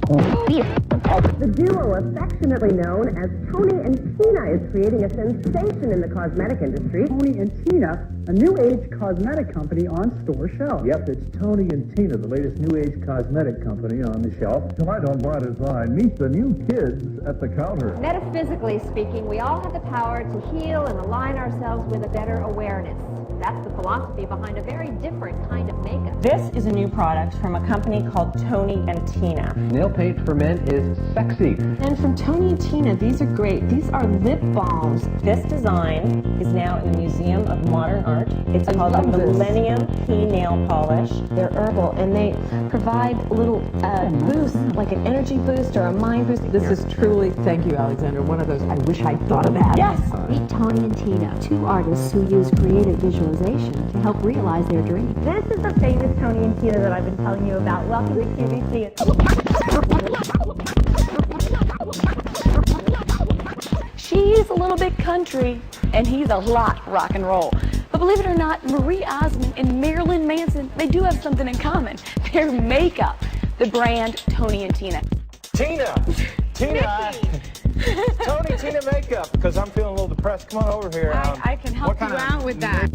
The duo, affectionately known as Tony and Tina, is creating a sensation in the cosmetic industry. Tony and Tina, a new age cosmetic company on store shelves. Yep, it's Tony and Tina, the latest new age cosmetic company on the shelf. Tonight on By Design, meet the new kids at the counter. Metaphysically speaking, we all have the power to heal and align ourselves with a better awareness. That's the philosophy behind a very different kind of makeup. This is a new product from a company called Tony and Tina. Nail paint for men is sexy. And from Tony and Tina, these are great. These are lip balms. This design is now in the Museum of Modern Art. It's called the Millennium Key Nail Polish. They're herbal and they provide a little boost, like an energy boost or a mind boost. This is truly, thank you, Alexandra, one of those, I wish I'd thought of that. Yes. Meet Tony and Tina, two artists who use creative visualization to help realize their dreams. This is the famous Tony and Tina that I've been telling you about. Welcome to QVC. She's a little bit country, and he's a lot rock and roll. But believe it or not, Marie Osmond and Marilyn Manson, they do have something in common. Their makeup, the brand Tony and Tina. Tina, Tony, Tina makeup, because I'm feeling a little depressed. Come on over here. I can help you out with that.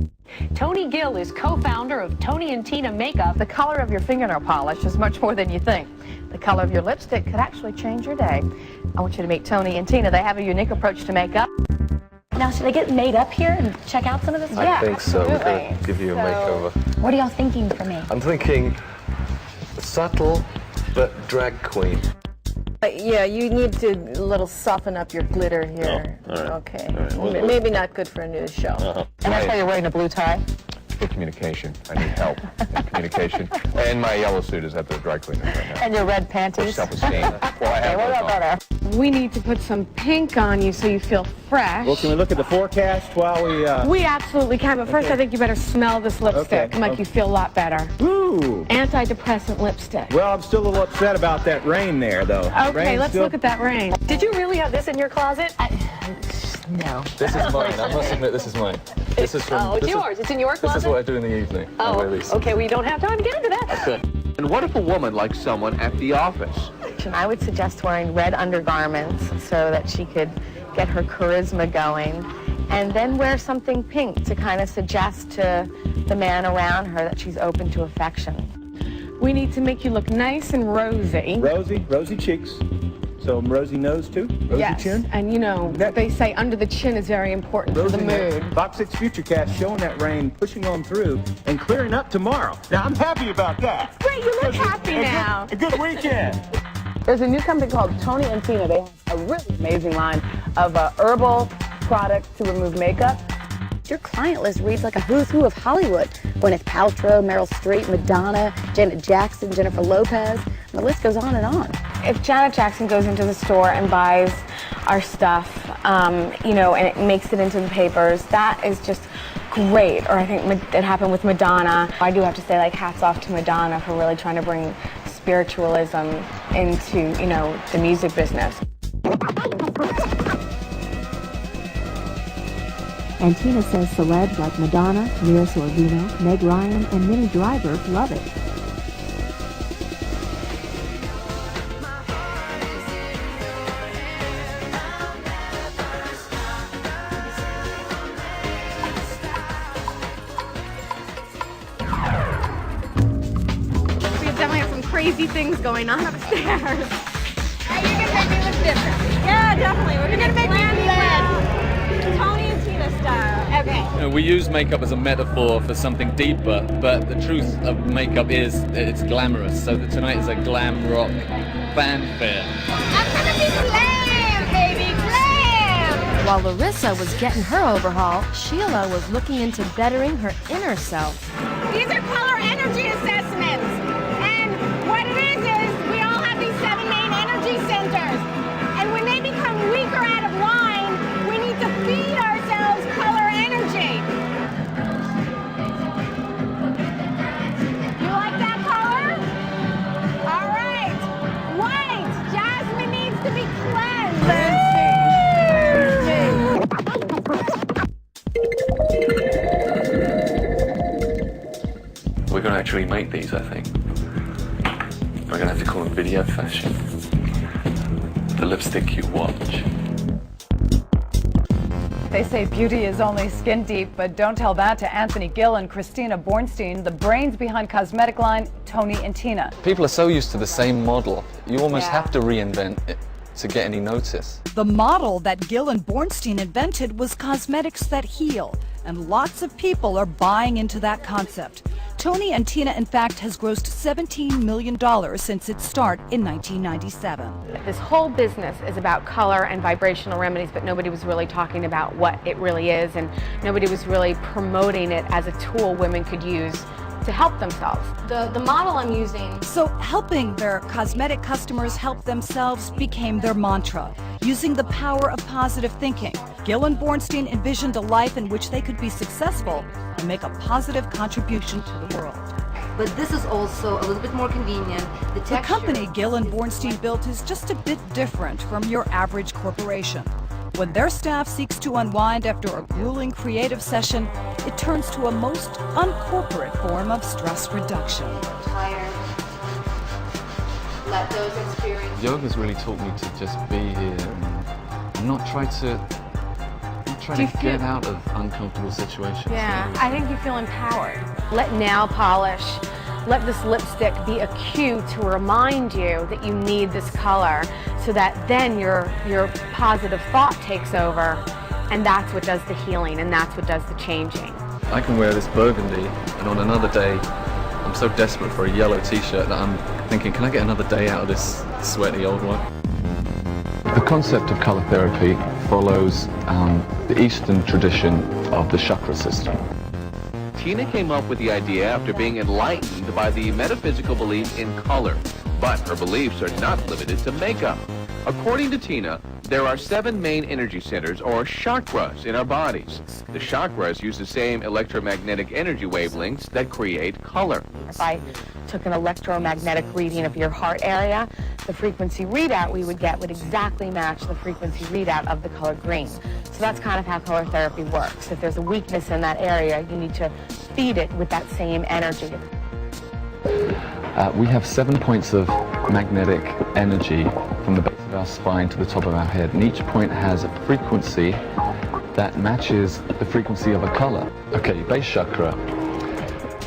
Tony Gill is co-founder of Tony and Tina Makeup. The color of your fingernail polish is much more than you think. The color of your lipstick could actually change your day. I want you to meet Tony and Tina. They have a unique approach to makeup. Now, should I get made up here and check out some of this stuff? I think so. We're going to give you a makeover. What are y'all thinking for me? I'm thinking subtle but drag queen. Yeah, you need to a little soften up your glitter here. Oh, all right. Okay. All right. Maybe not good for a news show. And that's why you're wearing a blue tie? For communication. I need help in communication. And my yellow suit is at the dry cleaners right now. And your red panties? Self-esteem. Well, I have what those about on. better? We need to put some pink on you so you feel fresh. Well, can we look at the forecast while we... We absolutely can, but first I think you better smell this lipstick. Okay. You feel a lot better. Ooh. Antidepressant lipstick. Well, I'm still a little upset about that rain there, though. Okay, let's look at that rain. Did you really have this in your closet? No. This is mine. I must admit, this is mine. This is from... Oh, it's yours. It's in your closet? This is what I do in the evening. Oh, okay. We don't have time to get into that. Okay. And what if a woman likes someone at the office? I would suggest wearing red undergarments so that she could get her charisma going, and then wear something pink to kind of suggest to the man around her that she's open to affection. We need to make you look nice and rosy. Rosy cheeks. So rosy nose, too? Rosy chin? And you know, they say under the chin is very important for the mood. Fox 6 Futurecast showing that rain pushing on through and clearing up tomorrow. Now, I'm happy about that. Great, you look happy now. A good weekend. There's a new company called Tony and Tina. They have a really amazing line of herbal products to remove makeup. Your client list reads like a who's who of Hollywood. Gwyneth Paltrow, Meryl Streep, Madonna, Janet Jackson, Jennifer Lopez, and the list goes on and on. If Janet Jackson goes into the store and buys our stuff, you know, and it makes it into the papers, that is just great. Or I think it happened with Madonna. I do have to say, like, hats off to Madonna for really trying to bring spiritualism into, you know, the music business. And Tina says celebs like Madonna, Mira Sorvino, Meg Ryan, and Minnie Driver love it. We definitely have some crazy things going on upstairs. You're going to make me look different. Yeah, definitely. We're going to make me Tony and Tina style. Okay. You know, we use makeup as a metaphor for something deeper, but the truth of makeup is that it's glamorous. So that tonight is a glam rock fanfare. I'm going to be glam, baby, glam! While Larissa was getting her overhaul, Sheila was looking into bettering her inner self. These are color energy assessments. And what it is we all have these 7 main energy centers. And when they become weaker out of line, we need to feed ourselves color energy. You like that color? All right. White. Jasmine needs to be cleansed. We're going to actually make these, I think. We're going to have to call them video fashion. the lipstick you watch. They say beauty is only skin deep, but don't tell that to Anthony Gill and Christina Bornstein, the brains behind cosmetic line Tony and Tina. People are so used to the same model, you almost have to reinvent it to get any notice. The model that Gill and Bornstein invented was cosmetics that heal, and lots of people are buying into that concept. Tony and Tina, in fact, has grossed $17 million since its start in 1997. This whole business is about color and vibrational remedies, but nobody was really talking about what it really is, and nobody was really promoting it as a tool women could use to help themselves. The model I'm using... So helping their cosmetic customers help themselves became their mantra, using the power of positive thinking. Gill and Bornstein envisioned a life in which they could be successful and make a positive contribution to the world. But this is also a little bit more convenient. The company Gill and Bornstein built is just a bit different from your average corporation. When their staff seeks to unwind after a grueling creative session, it turns to a most uncorporate form of stress reduction. Let those experiences... Yoga's really taught me to just be here and not try to get out of uncomfortable situations. Yeah, I think you feel empowered. Let nail polish, let this lipstick be a cue to remind you that you need this color, so that then your positive thought takes over, and that's what does the healing, and that's what does the changing. I can wear this burgundy, and on another day, I'm so desperate for a yellow t-shirt that I'm thinking, can I get another day out of this sweaty old one? The concept of color therapy follows the Eastern tradition of the chakra system. Tina came up with the idea after being enlightened by the metaphysical belief in color. But her beliefs are not limited to makeup. According to Tina, there are 7 main energy centers, or chakras, in our bodies. The chakras use the same electromagnetic energy wavelengths that create color. If I took an electromagnetic reading of your heart area, the frequency readout we would get would exactly match the frequency readout of the color green. So that's kind of how color therapy works. If there's a weakness in that area, you need to feed it with that same energy. We have 7 points of magnetic energy from the base of our spine to the top of our head, and each point has a frequency that matches the frequency of a color. Okay, your base chakra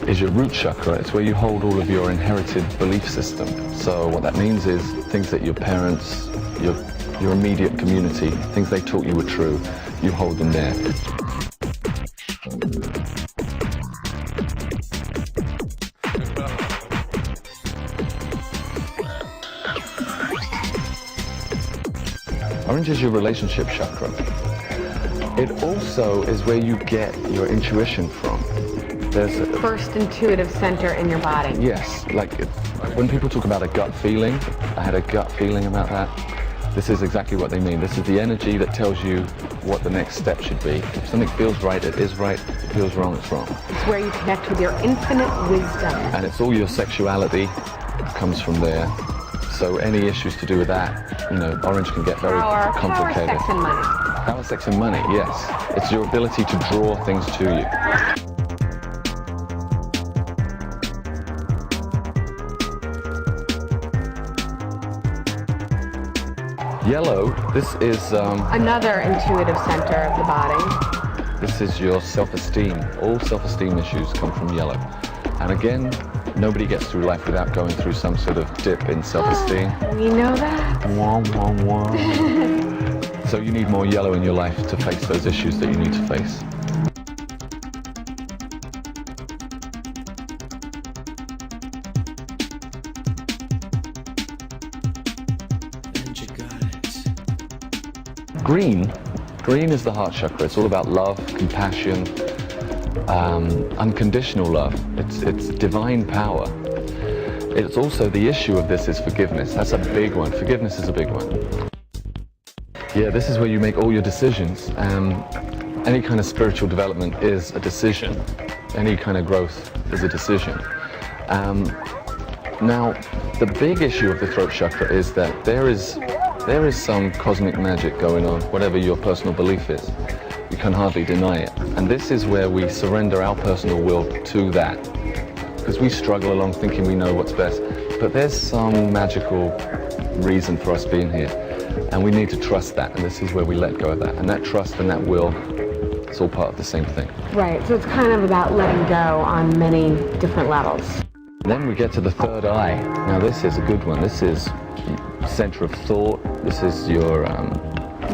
is your root chakra. It's where you hold all of your inherited belief system. So what that means is things that your parents, your immediate community, things they taught you were true, you hold them there. Orange is your relationship chakra. It also is where you get your intuition from. There's a First intuitive center in your body. Yes, like when people talk about a gut feeling, I had a gut feeling about that. This is exactly what they mean. This is the energy that tells you what the next step should be. If something feels right, it is right. If it feels wrong, it's wrong. It's where you connect with your infinite wisdom. And it's all your sexuality comes from there. So any issues to do with that, you know, orange can get very complicated. Power, sex, and money. Power, sex, and money, yes. It's your ability to draw things to you. Yellow, this is... another intuitive center of the body. This is your self-esteem. All self-esteem issues come from yellow. And again, nobody gets through life without going through some sort of dip in self-esteem. We know that. Wah, wah, wah. So you need more yellow in your life to face those issues that you need to face. Green is the heart chakra. It's all about love, compassion, unconditional love. It's divine power. It's also the issue of this is forgiveness. That's a big one. Forgiveness is a big one. Yeah, this is where you make all your decisions. Any kind of spiritual development is a decision. Any kind of growth is a decision. Now, the big issue of the throat chakra is that there is some cosmic magic going on, whatever your personal belief is. You can hardly deny it. And this is where we surrender our personal will to that. Because we struggle along thinking we know what's best. But there's some magical reason for us being here. And we need to trust that, and this is where we let go of that. And that trust and that will, it's all part of the same thing. Right, so it's kind of about letting go on many different levels. Then we get to the third eye. Now this is a good one. This is center of thought. This is your...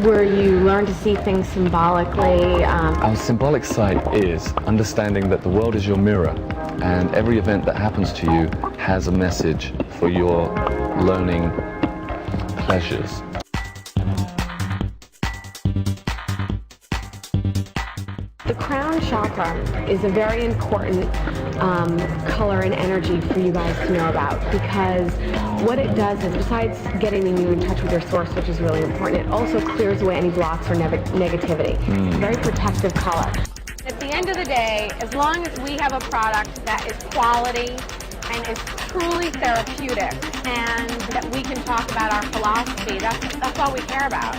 where you learn to see things symbolically. Our symbolic side is understanding that the world is your mirror, and every event that happens to you has a message for your learning pleasures. The crown chakra is a very important color and energy for you guys to know about, because what it does is, besides getting you in touch with your source, which is really important, it also clears away any blocks or negativity. It's a very protective color. At the end of the day, as long as we have a product that is quality and is truly therapeutic, and that we can talk about our philosophy, that's all we care about.